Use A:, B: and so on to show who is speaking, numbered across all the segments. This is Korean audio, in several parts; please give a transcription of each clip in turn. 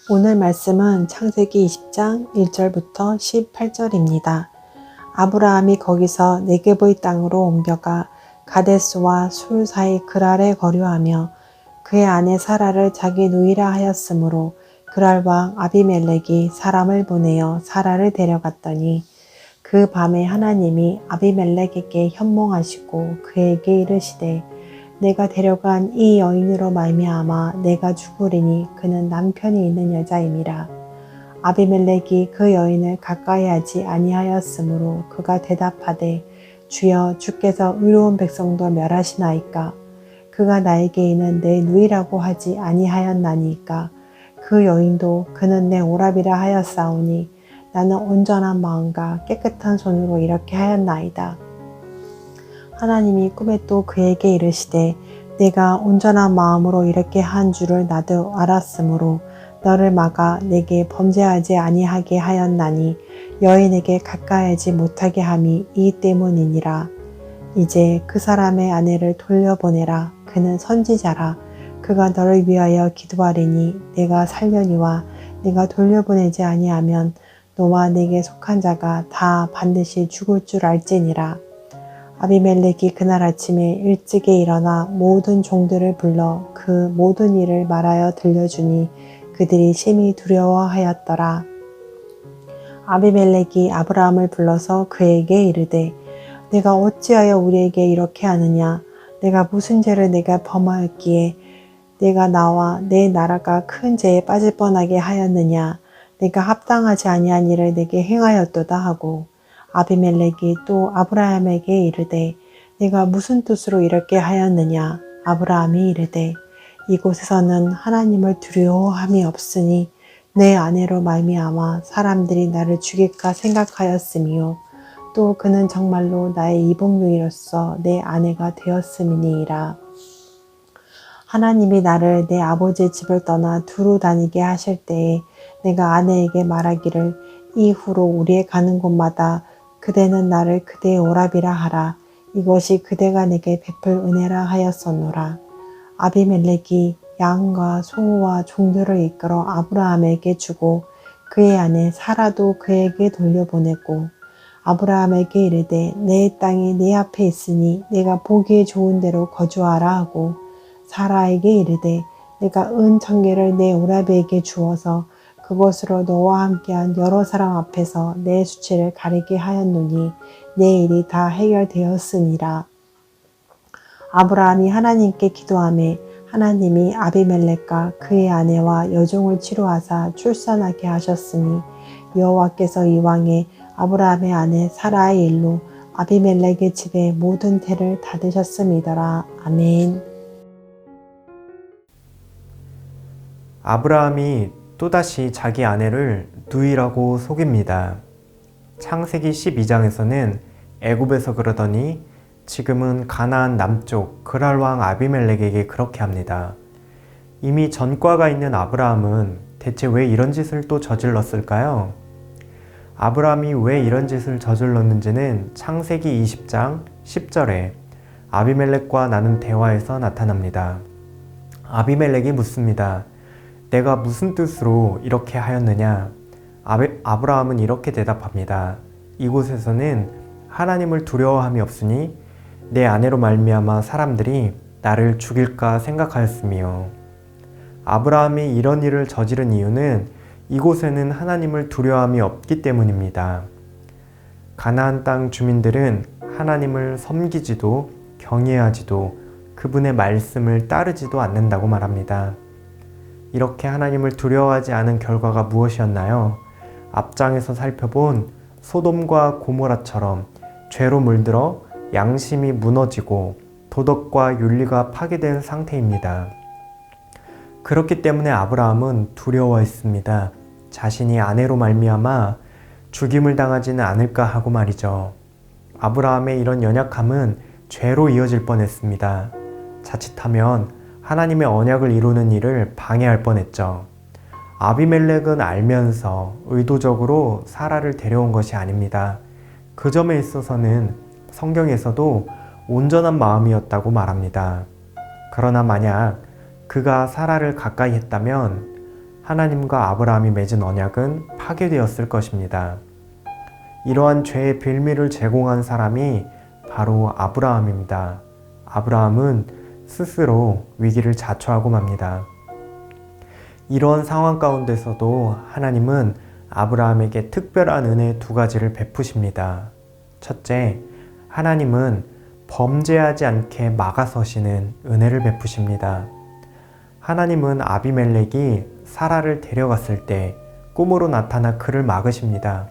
A: 오늘 말씀은 창세기 20장 1절부터 18절입니다. 아브라함이 거기서 네겝의 땅으로 옮겨가 가데스와 술 사이 그랄에 거류하며 그의 아내 사라를 자기 누이라 하였으므로 그랄 왕 아비멜렉이 사람을 보내어 사라를 데려갔더니 그 밤에 하나님이 아비멜렉에게 현몽하시고 그에게 이르시되 내가 데려간 이 여인으로 말미암아 내가 죽으리니 그는 남편이 있는 여자임이라. 아비멜렉이 그 여인을 가까이 하지 아니하였으므로 그가 대답하되 주여 주께서 의로운 백성도 멸하시나이까. 그가 나에게 이는 내 누이라고 하지 아니하였나니까. 그 여인도 그는 내 오라비라 하였사오니 나는 온전한 마음과 깨끗한 손으로 이렇게 하였나이다. 하나님이 꿈에 또 그에게 이르시되 내가 온전한 마음으로 이렇게 한 줄을 나도 알았으므로 너를 막아 내게 범죄하지 아니하게 하였나니 여인에게 가까이하지 못하게 함이 이 때문이니라. 이제 그 사람의 아내를 돌려보내라. 그는 선지자라. 그가 너를 위하여 기도하리니 내가 살려니와 내가 돌려보내지 아니하면 너와 내게 속한 자가 다 반드시 죽을 줄 알지니라. 아비멜렉이 그날 아침에 일찍이 일어나 모든 종들을 불러 그 모든 일을 말하여 들려주니 그들이 심히 두려워하였더라. 아비멜렉이 아브라함을 불러서 그에게 이르되 내가 어찌하여 우리에게 이렇게 하느냐. 내가 무슨 죄를 내가 범하였기에 내가 나와 내 나라가 큰 죄에 빠질 뻔하게 하였느냐. 내가 합당하지 아니한 일을 내게 행하였도다 하고 아비멜렉이 또 아브라함에게 이르되 내가 무슨 뜻으로 이렇게 하였느냐. 아브라함이 이르되 이곳에서는 하나님을 두려워함이 없으니 내 아내로 말미암아 사람들이 나를 죽일까 생각하였으며 또 그는 정말로 나의 이복누이로서 내 아내가 되었음이니이다. 하나님이 나를 내 아버지의 집을 떠나 두루 다니게 하실 때에 내가 아내에게 말하기를 이후로 우리의 가는 곳마다 그대는 나를 그대의 오라비라 하라. 이것이 그대가 내게 베풀 은혜라 하였었노라. 아비멜렉이 양과 소와 종들을 이끌어 아브라함에게 주고 그의 아내 사라도 그에게 돌려보내고 아브라함에게 이르되 내 땅이 내 앞에 있으니 내가 보기에 좋은 대로 거주하라 하고 사라에게 이르되 내가 은 1000개를 내 오라비에게 주어서 그것으로 너와 함께한 여러 사람 앞에서 내 수치를 가리게 하였노니 내 일이 다 해결되었으니라. 아브라함이 하나님께 기도하매 하나님이 아비멜렉과 그의 아내와 여종을 치료하사 출산하게 하셨으니 여호와께서 이왕에 아브라함의 아내 사라의 일로 아비멜렉의 집에 모든 태를 닫으셨음이더라. 아멘.
B: 아브라함이 또다시 자기 아내를 누이라고 속입니다. 창세기 12장에서는 애굽에서 그러더니 지금은 가나안 남쪽 그랄 왕 아비멜렉에게 그렇게 합니다. 이미 전과가 있는 아브라함은 대체 왜 이런 짓을 또 저질렀을까요? 아브라함이 왜 이런 짓을 저질렀는지는 창세기 20장 10절에 아비멜렉과 나눈 대화에서 나타납니다. 아비멜렉이 묻습니다. 내가 무슨 뜻으로 이렇게 하였느냐? 아브라함은 이렇게 대답합니다. 이곳에서는 하나님을 두려워함이 없으니 내 아내로 말미암아 사람들이 나를 죽일까 생각하였으며 아브라함이 이런 일을 저지른 이유는 이곳에는 하나님을 두려워함이 없기 때문입니다. 가나안 땅 주민들은 하나님을 섬기지도 경외하지도 그분의 말씀을 따르지도 않는다고 말합니다. 이렇게 하나님을 두려워하지 않은 결과가 무엇이었나요? 앞장에서 살펴본 소돔과 고모라처럼 죄로 물들어 양심이 무너지고 도덕과 윤리가 파괴된 상태입니다. 그렇기 때문에 아브라함은 두려워했습니다. 자신이 아내로 말미암아 죽임을 당하지는 않을까 하고 말이죠. 아브라함의 이런 연약함은 죄로 이어질 뻔했습니다. 자칫하면 하나님의 언약을 이루는 일을 방해할 뻔했죠. 아비멜렉은 알면서 의도적으로 사라를 데려온 것이 아닙니다. 그 점에 있어서는 성경에서도 온전한 마음이었다고 말합니다. 그러나 만약 그가 사라를 가까이 했다면 하나님과 아브라함이 맺은 언약은 파괴되었을 것입니다. 이러한 죄의 빌미를 제공한 사람이 바로 아브라함입니다. 아브라함은 스스로 위기를 자초하고 맙니다. 이러한 상황 가운데서도 하나님은 아브라함에게 특별한 은혜 두 가지를 베푸십니다. 첫째, 하나님은 범죄하지 않게 막아서시는 은혜를 베푸십니다. 하나님은 아비멜렉이 사라를 데려갔을 때 꿈으로 나타나 그를 막으십니다.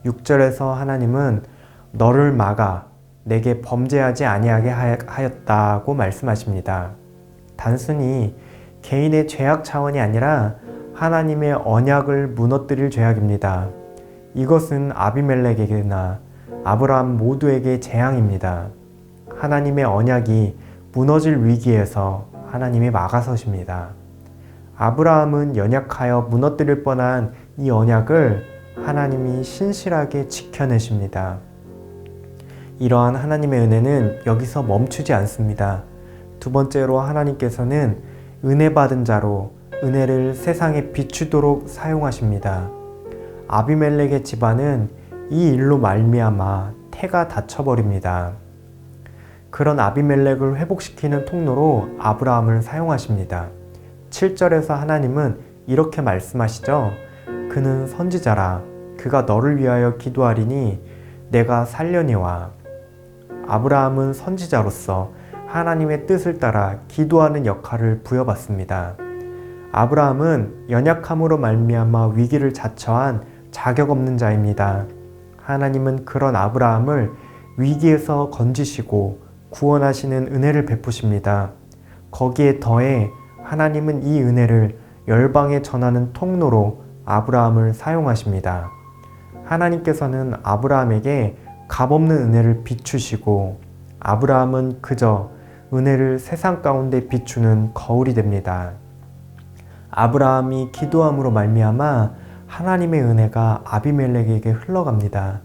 B: 6절에서 하나님은 너를 막아 내게 범죄하지 아니하게 하였다고 말씀하십니다. 단순히 개인의 죄악 차원이 아니라 하나님의 언약을 무너뜨릴 죄악입니다. 이것은 아비멜렉에게나 아브라함 모두에게 재앙입니다. 하나님의 언약이 무너질 위기에서 하나님이 막아서십니다. 아브라함은 연약하여 무너뜨릴 뻔한 이 언약을 하나님이 신실하게 지켜내십니다. 이러한 하나님의 은혜는 여기서 멈추지 않습니다. 두 번째로 하나님께서는 은혜 받은 자로 은혜를 세상에 비추도록 사용하십니다. 아비멜렉의 집안은 이 일로 말미암아 태가 닫혀버립니다. 그런 아비멜렉을 회복시키는 통로로 아브라함을 사용하십니다. 7절에서 하나님은 이렇게 말씀하시죠. 그는 선지자라. 그가 너를 위하여 기도하리니 내가 살려니와. 아브라함은 선지자로서 하나님의 뜻을 따라 기도하는 역할을 부여받습니다. 아브라함은 연약함으로 말미암아 위기를 자처한 자격 없는 자입니다. 하나님은 그런 아브라함을 위기에서 건지시고 구원하시는 은혜를 베푸십니다. 거기에 더해 하나님은 이 은혜를 열방에 전하는 통로로 아브라함을 사용하십니다. 하나님께서는 아브라함에게 값없는 은혜를 비추시고 아브라함은 그저 은혜를 세상 가운데 비추는 거울이 됩니다. 아브라함이 기도함으로 말미암아 하나님의 은혜가 아비멜렉에게 흘러갑니다.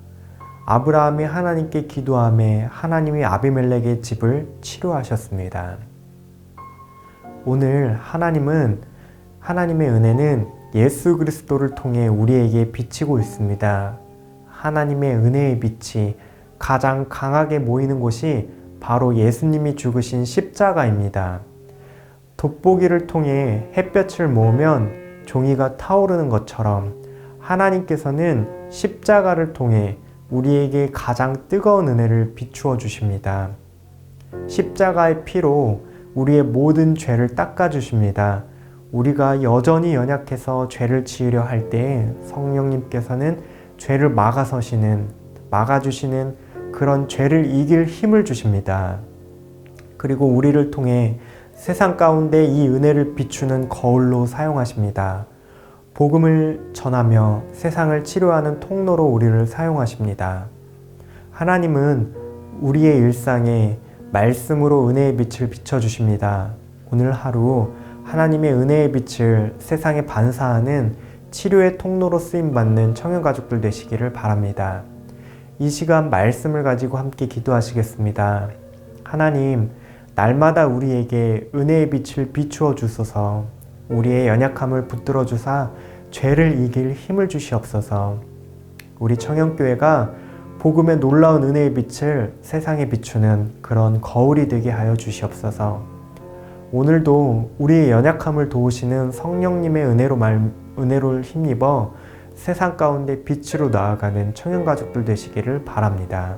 B: 아브라함이 하나님께 기도함에 하나님이 아비멜렉의 집을 치료하셨습니다. 오늘 하나님의 은혜는 예수 그리스도를 통해 우리에게 비치고 있습니다. 하나님의 은혜의 빛이 가장 강하게 모이는 곳이 바로 예수님이 죽으신 십자가입니다. 돋보기를 통해 햇볕을 모으면 종이가 타오르는 것처럼 하나님께서는 십자가를 통해 우리에게 가장 뜨거운 은혜를 비추어 주십니다. 십자가의 피로 우리의 모든 죄를 닦아 주십니다. 우리가 여전히 연약해서 죄를 지으려 할 때 성령님께서는 죄를 막아주시는 그런 죄를 이길 힘을 주십니다. 그리고 우리를 통해 세상 가운데 이 은혜를 비추는 거울로 사용하십니다. 복음을 전하며 세상을 치료하는 통로로 우리를 사용하십니다. 하나님은 우리의 일상에 말씀으로 은혜의 빛을 비춰주십니다. 오늘 하루 하나님의 은혜의 빛을 세상에 반사하는 치료의 통로로 쓰임받는 청년가족들 되시기를 바랍니다. 이 시간 말씀을 가지고 함께 기도하시겠습니다. 하나님, 날마다 우리에게 은혜의 빛을 비추어 주소서. 우리의 연약함을 붙들어 주사 죄를 이길 힘을 주시옵소서. 우리 청년교회가 복음의 놀라운 은혜의 빛을 세상에 비추는 그런 거울이 되게 하여 주시옵소서. 오늘도 우리의 연약함을 도우시는 성령님의 은혜로 힘입어 세상 가운데 빛으로 나아가는 청년가족들 되시기를 바랍니다.